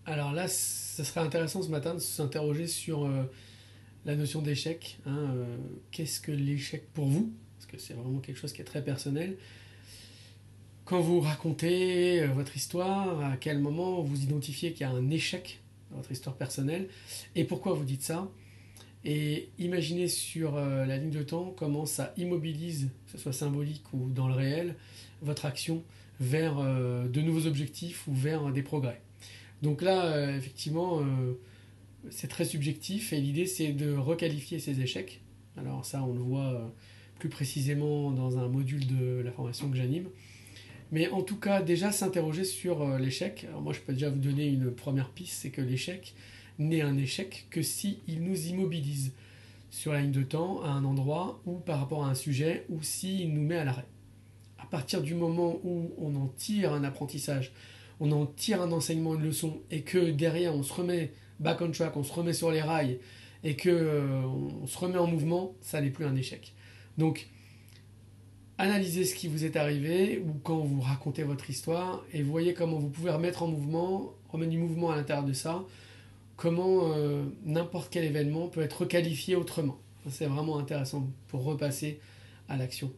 Alors là, ce serait intéressant ce matin de s'interroger sur la notion d'échec, hein. Qu'est-ce que l'échec pour vous? Parce que c'est vraiment quelque chose qui est très personnel. Quand vous racontez votre histoire, à quel moment vous identifiez qu'il y a un échec dans votre histoire personnelle et pourquoi vous dites ça? Et imaginez sur la ligne de temps comment ça immobilise, que ce soit symbolique ou dans le réel, votre action vers de nouveaux objectifs ou vers des progrès. Donc là, effectivement, c'est très subjectif et l'idée c'est de requalifier ces échecs. Alors ça, on le voit plus précisément dans un module de la formation que j'anime. Mais en tout cas, déjà s'interroger sur l'échec. Alors moi, je peux déjà vous donner une première piste, c'est que l'échec n'est un échec que si il nous immobilise sur la ligne de temps, à un endroit ou par rapport à un sujet, ou s'il nous met à l'arrêt. À partir du moment où on en tire un apprentissage, on en tire un enseignement, une leçon, et que derrière on se remet back on track, on se remet sur les rails, et que on se remet en mouvement, ça n'est plus un échec. Donc, analysez ce qui vous est arrivé, ou quand vous racontez votre histoire, et voyez comment vous pouvez remettre en mouvement, remettre du mouvement à l'intérieur de ça, comment n'importe quel événement peut être requalifié autrement. C'est vraiment intéressant pour repasser à l'action.